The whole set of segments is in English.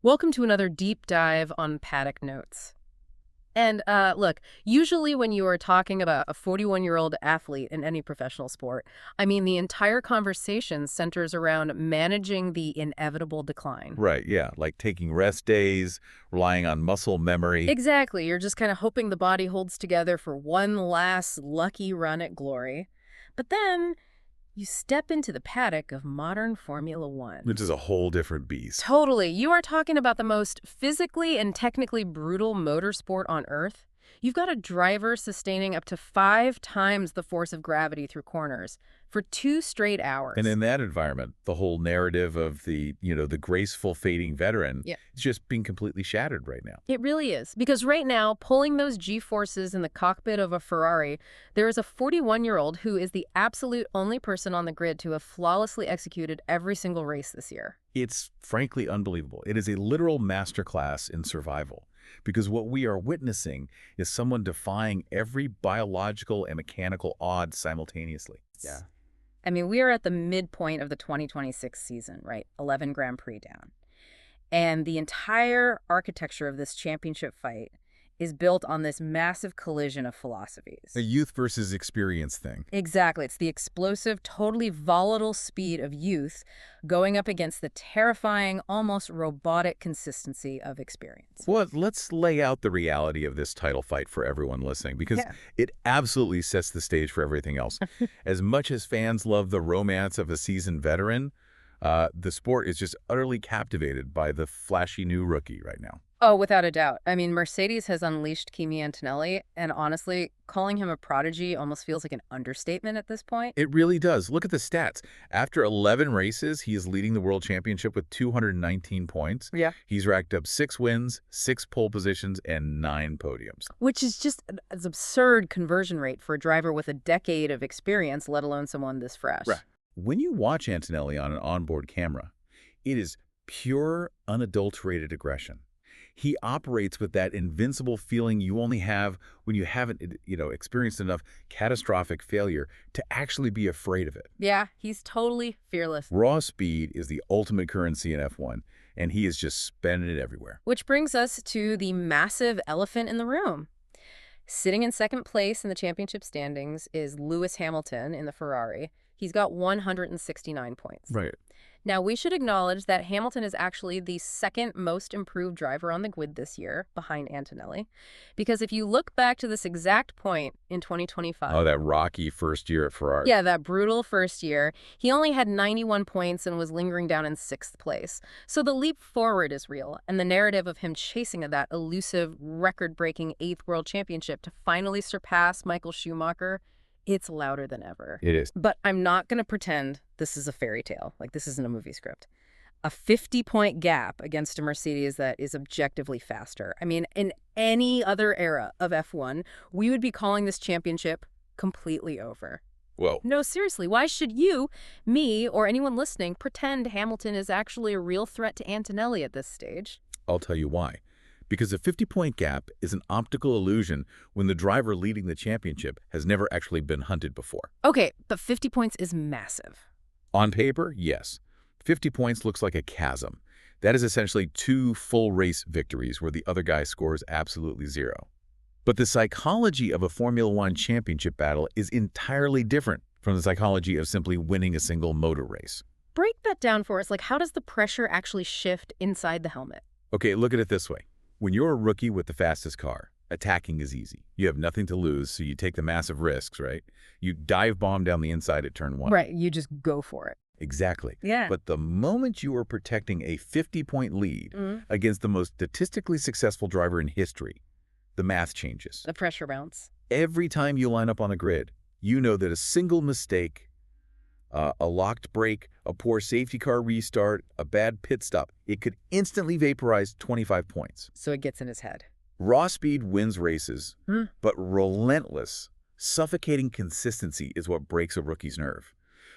Welcome to another deep dive on paddock notes. And look, usually when you are talking about a 41-year-old athlete in any professional sport, I mean, the entire conversation centers around managing the inevitable decline. Right, yeah, like taking rest days, relying on muscle memory. Exactly. You're just kind of hoping the body holds together for one last lucky run at glory. But then you step into the paddock of modern Formula One. Which is a whole different beast. Totally. You are talking about the most physically and technically brutal motorsport on Earth. You've got a driver sustaining up to 5 times the force of gravity through corners for 2 straight hours. And in that environment, the whole narrative of the graceful fading veteran is just being completely shattered right now. It really is. Because right now, pulling those G-forces in the cockpit of a Ferrari, there is a 41-year-old who is the absolute only person on the grid to have flawlessly executed every single race this year. It's frankly unbelievable. It is a literal masterclass in survival. Because what we are witnessing is someone defying every biological and mechanical odds simultaneously. Yeah. I mean, we are at the midpoint of the 2026 season, right? 11 Grand Prix down. And the entire architecture of this championship fight is built on this massive collision of philosophies. A youth versus experience thing. Exactly. It's the explosive, totally volatile speed of youth going up against the terrifying, almost robotic consistency of experience. Well, let's lay out the reality of this title fight for everyone listening, because it absolutely sets the stage for everything else. As much as fans love the romance of a seasoned veteran, the sport is just utterly captivated by the flashy new rookie right now. Oh, without a doubt. I mean, Mercedes has unleashed KIMI Antonelli, and honestly, calling him a prodigy almost feels like an understatement at this point. It really does. Look at the stats. After 11 races, he is leading the World Championship with 219 points. Yeah. He's racked up 6 wins, 6 pole positions, and 9 podiums. Which is just an absurd conversion rate for a driver with a decade of experience, let alone someone this fresh. Right. When you watch Antonelli on an onboard camera, it is pure, unadulterated aggression. He operates with that invincible feeling you only have when you haven't, experienced enough catastrophic failure to actually be afraid of it. Yeah, he's totally fearless. Raw speed is the ultimate currency in F1, and he is just spending it everywhere. Which brings us to the massive elephant in the room. Sitting in second place in the championship standings is Lewis Hamilton in the Ferrari. He's got 169 points. Right. Now, we should acknowledge that Hamilton is actually the second most improved driver on the grid this year, behind Antonelli. Because if you look back to this exact point in 2025... Oh, that rocky first year at Ferrari. Yeah, that brutal first year. He only had 91 points and was lingering down in 6th place. So the leap forward is real, and the narrative of him chasing that elusive, record-breaking 8th World Championship to finally surpass Michael Schumacher, it's louder than ever. It is. But I'm not going to pretend this is a fairy tale, like this isn't a movie script. A 50-point gap against a Mercedes that is objectively faster. I mean, in any other era of F1, we would be calling this championship completely over. Whoa. No, seriously, why should you, me, or anyone listening pretend Hamilton is actually a real threat to Antonelli at this stage? I'll tell you why. Because a 50-point gap is an optical illusion when the driver leading the championship has never actually been hunted before. Okay, but 50 points is massive. On paper, yes. 50 points looks like a chasm. That is essentially 2 full race victories where the other guy scores absolutely 0. But the psychology of a Formula One championship battle is entirely different from the psychology of simply winning a single motor race. Break that down for us. Like, how does the pressure actually shift inside the helmet? Okay, look at it this way. When you're a rookie with the fastest car, attacking is easy. You have nothing to lose, so you take the massive risks, right? You dive bomb down the inside at turn 1. Right, you just go for it. Exactly. Yeah. But the moment you are protecting a 50-point lead against the most statistically successful driver in history, the math changes. The pressure bounce. Every time you line up on the grid, you know that a single mistake, a locked brake, a poor safety car restart, a bad pit stop, it could instantly vaporize 25 points. So it gets in his head. Raw speed wins races, but relentless, suffocating consistency is what breaks a rookie's nerve.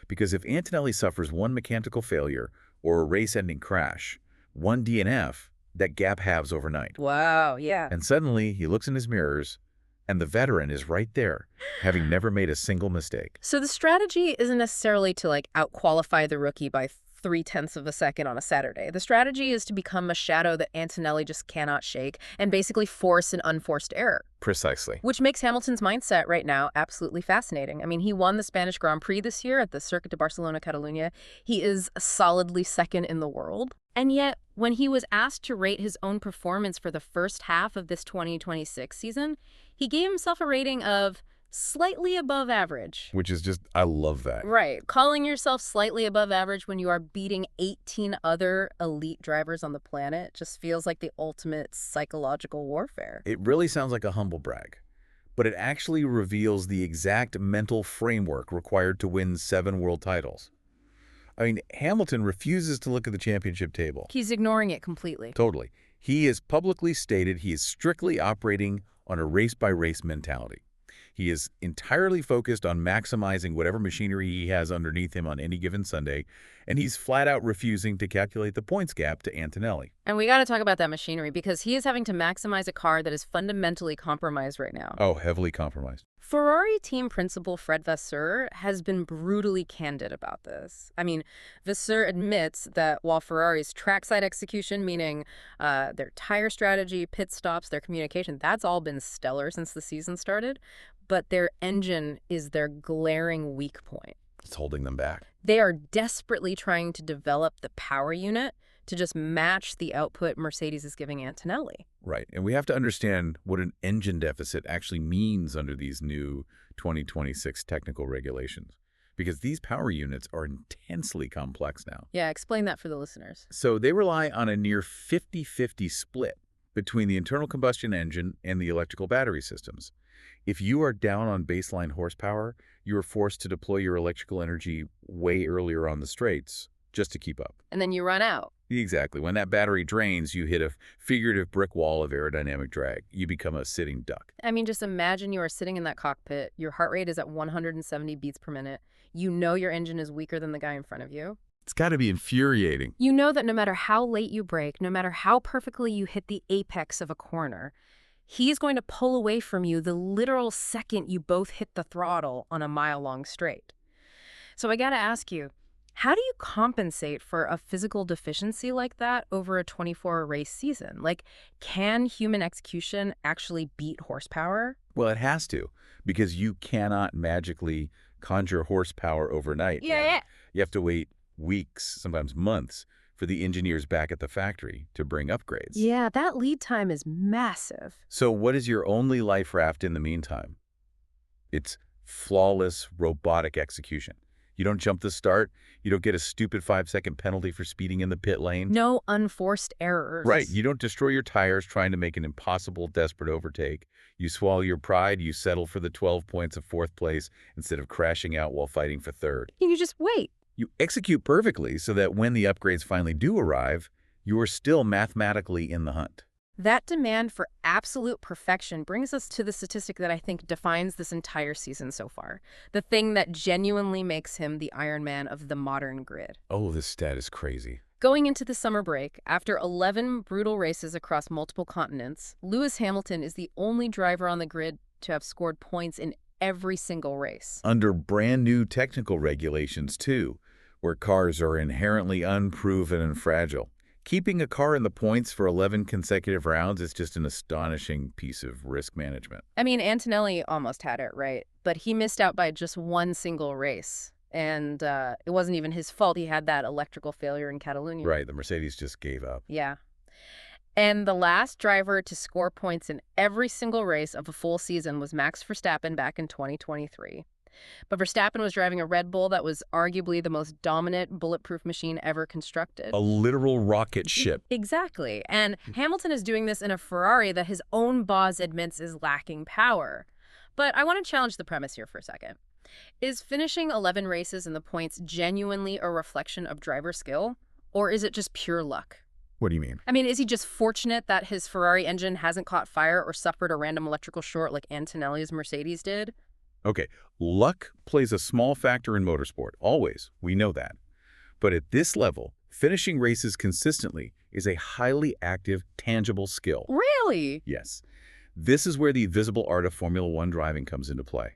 Because if Antonelli suffers one mechanical failure or a race-ending crash, one DNF, that gap halves overnight. Wow, yeah. And suddenly he looks in his mirrors, and the veteran is right there, having never made a single mistake. So the strategy isn't necessarily to out-qualify the rookie by 0.3 of a second on a Saturday. The strategy is to become a shadow that Antonelli just cannot shake and basically force an unforced error. Precisely. Which makes Hamilton's mindset right now absolutely fascinating. I mean, he won the Spanish Grand Prix this year at the Circuit de Barcelona-Catalunya. He is solidly second in the world. And yet, when he was asked to rate his own performance for the first half of this 2026 season, he gave himself a rating of slightly above average. Which is just, I love that. Right. Calling yourself slightly above average when you are beating 18 other elite drivers on the planet just feels like the ultimate psychological warfare. It really sounds like a humble brag, but it actually reveals the exact mental framework required to win 7 world titles. I mean, Hamilton refuses to look at the championship table. He's ignoring it completely. Totally. He has publicly stated he is strictly operating on a race-by-race mentality. He is entirely focused on maximizing whatever machinery he has underneath him on any given Sunday, and he's flat out refusing to calculate the points gap to Antonelli. And we got to talk about that machinery because he is having to maximize a car that is fundamentally compromised right now. Oh, heavily compromised. Ferrari team principal Fred Vasseur has been brutally candid about this. I mean, Vasseur admits that while Ferrari's trackside execution, meaning their tire strategy, pit stops, their communication, that's all been stellar since the season started, but their engine is their glaring weak point. It's holding them back. They are desperately trying to develop the power unit to just match the output Mercedes is giving Antonelli. Right. And we have to understand what an engine deficit actually means under these new 2026 technical regulations, because these power units are intensely complex now. Yeah, explain that for the listeners. So they rely on a near 50-50 split between the internal combustion engine and the electrical battery systems. If you are down on baseline horsepower, you are forced to deploy your electrical energy way earlier on the straights just to keep up. And then you run out. Exactly. When that battery drains, you hit a figurative brick wall of aerodynamic drag. You become a sitting duck. I mean, just imagine you are sitting in that cockpit. Your heart rate is at 170 beats per minute. You know your engine is weaker than the guy in front of you. It's got to be infuriating. You know that no matter how late you brake, no matter how perfectly you hit the apex of a corner, he's going to pull away from you the literal second you both hit the throttle on a mile-long straight. So I got to ask you, how do you compensate for a physical deficiency like that over a 24-race season? Like, can human execution actually beat horsepower? Well, it has to, because you cannot magically conjure horsepower overnight. Yeah. You have to wait weeks, sometimes months, for the engineers back at the factory to bring upgrades. Yeah, that lead time is massive. So what is your only life raft in the meantime? It's flawless robotic execution. You don't jump the start. You don't get a stupid 5-second penalty for speeding in the pit lane. No unforced errors. Right. You don't destroy your tires trying to make an impossible, desperate overtake. You swallow your pride. You settle for the 12 points of 4th place instead of crashing out while fighting for 3rd. You just wait. You execute perfectly so that when the upgrades finally do arrive, you are still mathematically in the hunt. That demand for absolute perfection brings us to the statistic that I think defines this entire season so far. The thing that genuinely makes him the Iron Man of the modern grid. Oh, this stat is crazy. Going into the summer break, after 11 brutal races across multiple continents, Lewis Hamilton is the only driver on the grid to have scored points in every single race. Under brand new technical regulations, too, where cars are inherently unproven and fragile. Keeping a car in the points for 11 consecutive rounds is just an astonishing piece of risk management. I mean, Antonelli almost had it right, but he missed out by just one single race. And it wasn't even his fault. He had that electrical failure in Catalunya. Right, the Mercedes just gave up. Yeah. And the last driver to score points in every single race of a full season was Max Verstappen back in 2023. But Verstappen was driving a Red Bull that was arguably the most dominant bulletproof machine ever constructed. A literal rocket ship. Exactly. And Hamilton is doing this in a Ferrari that his own boss admits is lacking power. But I want to challenge the premise here for a second. Is finishing 11 races in the points genuinely a reflection of driver skill? Or is it just pure luck? What do you mean? I mean, is he just fortunate that his Ferrari engine hasn't caught fire or suffered a random electrical short like Antonelli's Mercedes did? Okay, luck plays a small factor in motorsport, always. We know that. But at this level, finishing races consistently is a highly active, tangible skill. Really? Yes. This is where the visible art of Formula One driving comes into play.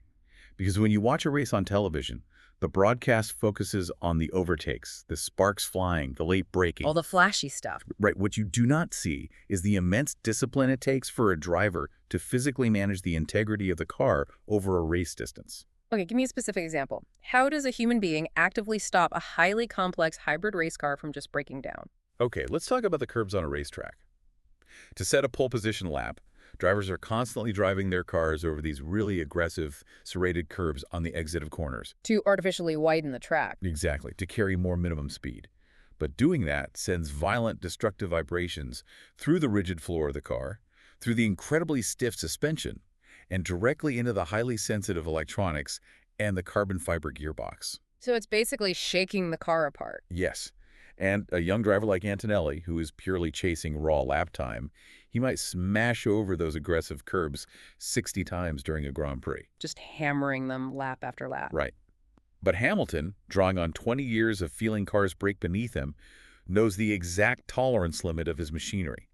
Because when you watch a race on television, The broadcast focuses on the overtakes, the sparks flying, the late All braking. the flashy stuff. Right, what you do not see is the immense discipline it takes for a driver to physically manage the integrity of the car over a race distance. Okay, give me a specific example. How does a human being actively stop a highly complex hybrid race car from just breaking down? Okay, let's talk about the curbs on a racetrack. To set a pole position lap, drivers are constantly driving their cars over these really aggressive, serrated curbs on the exit of corners. To artificially widen the track. Exactly, to carry more minimum speed. But doing that sends violent, destructive vibrations through the rigid floor of the car, through the incredibly stiff suspension, and directly into the highly sensitive electronics and the carbon fiber gearbox. So it's basically shaking the car apart. Yes. And a young driver like Antonelli, who is purely chasing raw lap time, he might smash over those aggressive curbs 60 times during a Grand Prix. Just hammering them lap after lap. Right. But Hamilton, drawing on 20 years of feeling cars break beneath him, knows the exact tolerance limit of his machinery.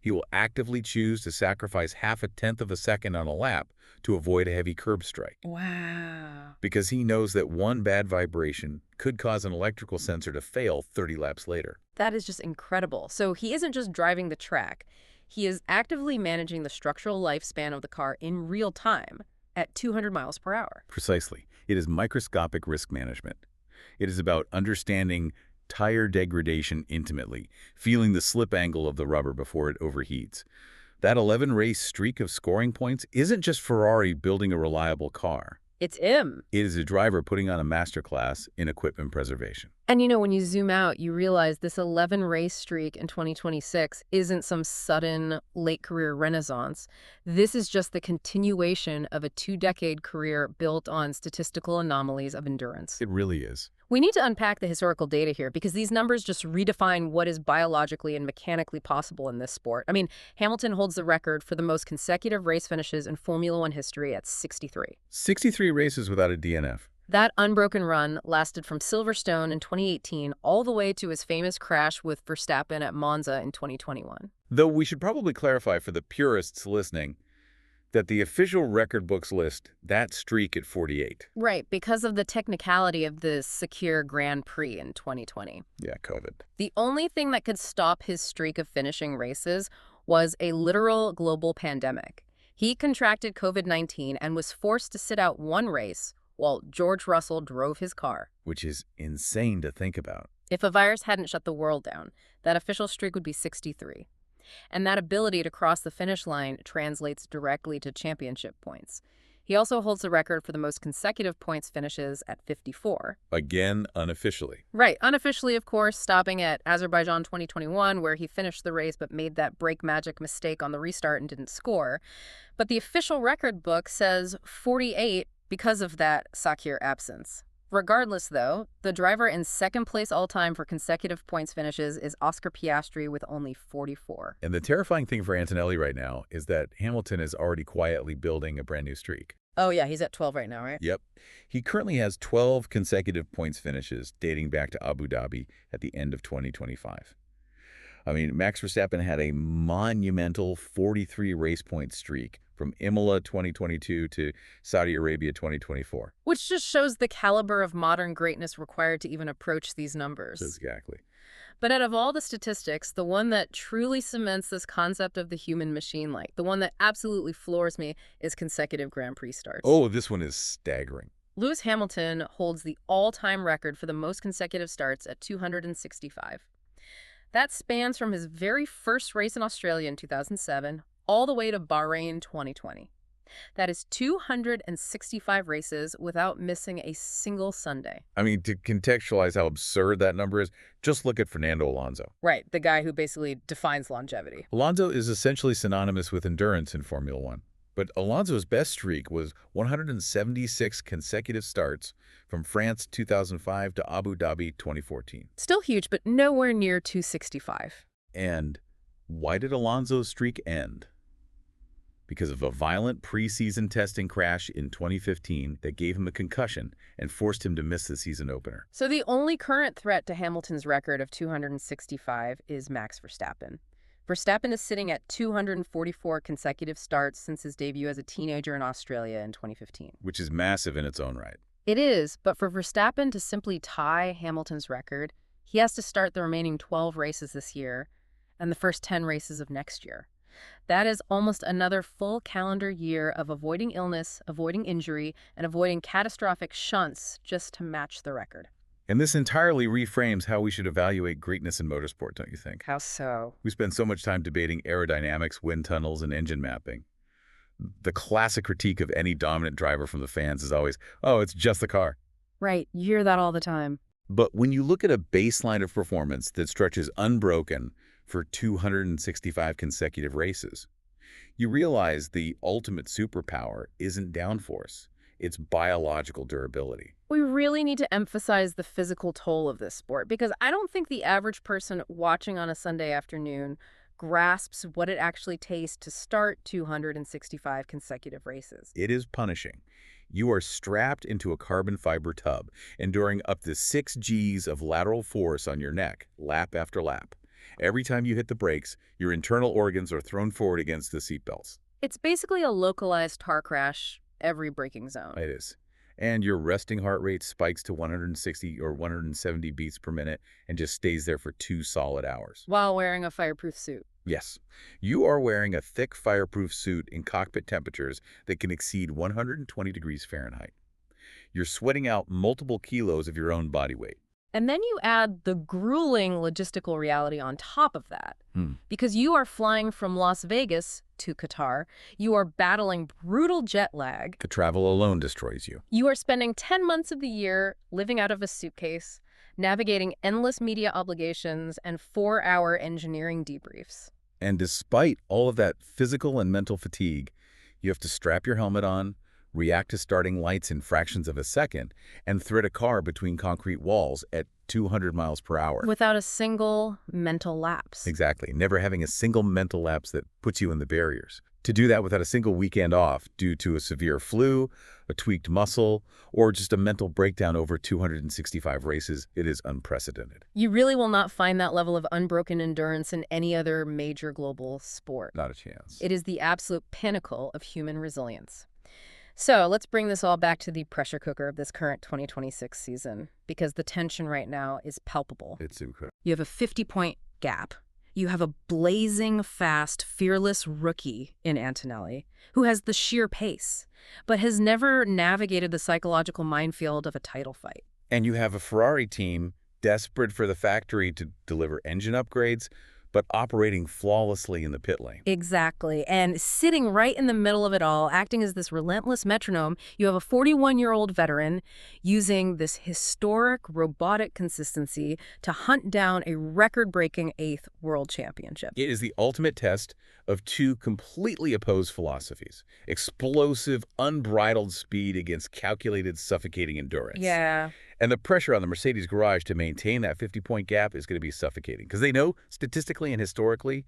He will actively choose to sacrifice half a tenth of a second on a lap to avoid a heavy curb strike. Wow. Because he knows that one bad vibration could cause an electrical sensor to fail 30 laps later. That is just incredible. So he isn't just driving the track. He is actively managing the structural lifespan of the car in real time at 200 miles per hour. Precisely. It is microscopic risk management. It is about understanding tire degradation intimately, feeling the slip angle of the rubber before it overheats. That 11-race streak of scoring points isn't just Ferrari building a reliable car. It's him. It is a driver putting on a masterclass in equipment preservation. And you know, when you zoom out, you realize this 11-race streak in 2026 isn't some sudden late-career renaissance. This is just the continuation of a 2-decade career built on statistical anomalies of endurance. It really is. We need to unpack the historical data here because these numbers just redefine what is biologically and mechanically possible in this sport. I mean, Hamilton holds the record for the most consecutive race finishes in Formula One history at 63. 63 races without a DNF. That unbroken run lasted from Silverstone in 2018 all the way to his famous crash with Verstappen at Monza in 2021. Though we should probably clarify for the purists listening that the official record books list that streak at 48. Right, because of the technicality of the secure Grand Prix in 2020. Yeah, COVID. The only thing that could stop his streak of finishing races was a literal global pandemic. He contracted COVID-19 and was forced to sit out one race while George Russell drove his car. Which is insane to think about. If a virus hadn't shut the world down, that official streak would be 63. And that ability to cross the finish line translates directly to championship points. He also holds the record for the most consecutive points finishes at 54. Again, unofficially. Right. Unofficially, of course, stopping at Azerbaijan 2021, where he finished the race but made that brake magic mistake on the restart and didn't score. But the official record book says 48 because of that Sakir absence. Regardless, though, the driver in second place all-time for consecutive points finishes is Oscar Piastri with only 44. And the terrifying thing for Antonelli right now is that Hamilton is already quietly building a brand new streak. Oh, yeah, he's at 12 right now, right? Yep. He currently has 12 consecutive points finishes dating back to Abu Dhabi at the end of 2025. I mean, Max Verstappen had a monumental 43 race point streak from Imola 2022 to Saudi Arabia 2024. Which just shows the caliber of modern greatness required to even approach these numbers. Exactly. But out of all the statistics, the one that truly cements this concept of the human machine, like the one that absolutely floors me, is consecutive Grand Prix starts. Oh, this one is staggering. Lewis Hamilton holds the all-time record for the most consecutive starts at 265. That spans from his very first race in Australia in 2007 all the way to Bahrain 2020. That is 265 races without missing a single Sunday. I mean, to contextualize how absurd that number is, just look at Fernando Alonso. Right, the guy who basically defines longevity. Alonso is essentially synonymous with endurance in Formula One. But Alonso's best streak was 176 consecutive starts from France 2005 to Abu Dhabi 2014. Still huge, but nowhere near 265. And why did Alonso's streak end? Because of a violent preseason testing crash in 2015 that gave him a concussion and forced him to miss the season opener. So the only current threat to Hamilton's record of 265 is Max Verstappen. Verstappen is sitting at 244 consecutive starts since his debut as a teenager in Australia in 2015. Which is massive in its own right. It is, but for Verstappen to simply tie Hamilton's record, he has to start the remaining 12 races this year and the first 10 races of next year. That is almost another full calendar year of avoiding illness, avoiding injury, and avoiding catastrophic shunts just to match the record. And this entirely reframes how we should evaluate greatness in motorsport, don't you think? How so? We spend so much time debating aerodynamics, wind tunnels, and engine mapping. The classic critique of any dominant driver from the fans is always, oh, it's just the car. Right, you hear that all the time. But when you look at a baseline of performance that stretches unbroken for 265 consecutive races, you realize the ultimate superpower isn't downforce, it's biological durability. We really need to emphasize the physical toll of this sport because I don't think the average person watching on a Sunday afternoon grasps what it actually takes to start 265 consecutive races. It is punishing. You are strapped into a carbon fiber tub, enduring up to 6 Gs of lateral force on your neck, lap after lap. Every time you hit the brakes, your internal organs are thrown forward against the seatbelts. It's basically a localized car crash every braking zone. It is. And your resting heart rate spikes to 160 or 170 beats per minute and just stays there for 2 solid hours. While wearing a fireproof suit. Yes, you are wearing a thick fireproof suit in cockpit temperatures that can exceed 120 degrees Fahrenheit. You're sweating out multiple kilos of your own body weight. And then you add the grueling logistical reality on top of that. Because you are flying from Las Vegas to Qatar, you are battling brutal jet lag. The travel alone destroys you. You are spending 10 months of the year living out of a suitcase, navigating endless media obligations and 4-hour engineering debriefs. And despite all of that physical and mental fatigue, you have to strap your helmet on, react to starting lights in fractions of a second, and thread a car between concrete walls at 200 miles per hour. Without a single mental lapse. Exactly. Never having a single mental lapse that puts you in the barriers. To do that without a single weekend off due to a severe flu, a tweaked muscle, or just a mental breakdown over 265 races, it is unprecedented. You really will not find that level of unbroken endurance in any other major global sport. Not a chance. It is the absolute pinnacle of human resilience. So let's bring this all back to the pressure cooker of this current 2026 season, because the tension right now is palpable. It's incredible. You have a 50-point gap. You have a blazing fast, fearless rookie in Antonelli, who has the sheer pace, but has never navigated the psychological minefield of a title fight. And you have a Ferrari team desperate for the factory to deliver engine upgrades, but operating flawlessly in the pit lane. Exactly. And sitting right in the middle of it all, acting as this relentless metronome, you have a 41-year-old veteran using this historic robotic consistency to hunt down a record-breaking 8th world championship. It is the ultimate test of two completely opposed philosophies. Explosive, unbridled speed against calculated, suffocating endurance. Yeah. And the pressure on the Mercedes garage to maintain that 50-point gap is going to be suffocating. Because they know, statistically and historically,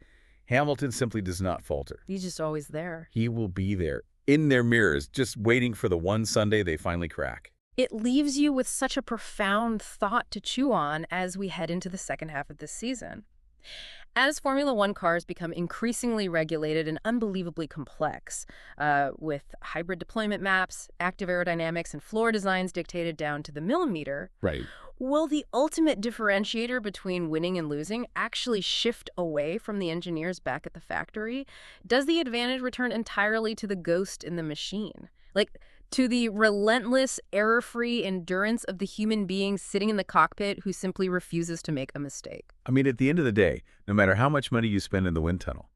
Hamilton simply does not falter. He's just always there. He will be there, in their mirrors, just waiting for the one Sunday they finally crack. It leaves you with such a profound thought to chew on as we head into the second half of this season. As Formula One cars become increasingly regulated and unbelievably complex, with hybrid deployment maps, active aerodynamics, and floor designs dictated down to the millimeter, Right. will the ultimate differentiator between winning and losing actually shift away from the engineers back at the factory? Does the advantage return entirely to the ghost in the machine? Like, to the relentless, error-free endurance of the human being sitting in the cockpit who simply refuses to make a mistake? I mean, at the end of the day, no matter how much money you spend in the wind tunnel,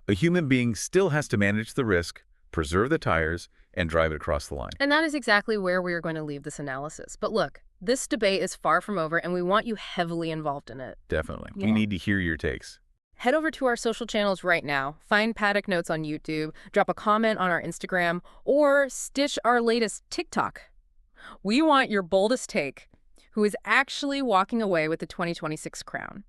a human being still has to manage the risk, preserve the tires, and drive it across the line. And that is exactly where we are going to leave this analysis. But look, this debate is far from over, and we want you heavily involved in it. Definitely. Yeah. We need to hear your takes. Head over to our social channels right now, find Paddock Notes on YouTube, drop a comment on our Instagram, or stitch our latest TikTok. We want your boldest take. Who is actually walking away with the 2026 crown?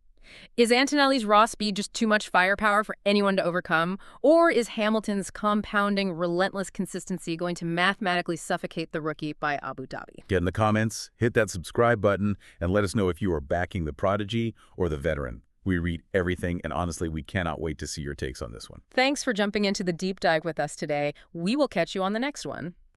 Is Antonelli's raw speed just too much firepower for anyone to overcome? Or is Hamilton's compounding, relentless consistency going to mathematically suffocate the rookie by Abu Dhabi? Get in the comments, hit that subscribe button, and let us know if you are backing the prodigy or the veteran. We read everything, and honestly, we cannot wait to see your takes on this one. Thanks for jumping into the deep dive with us today. We will catch you on the next one.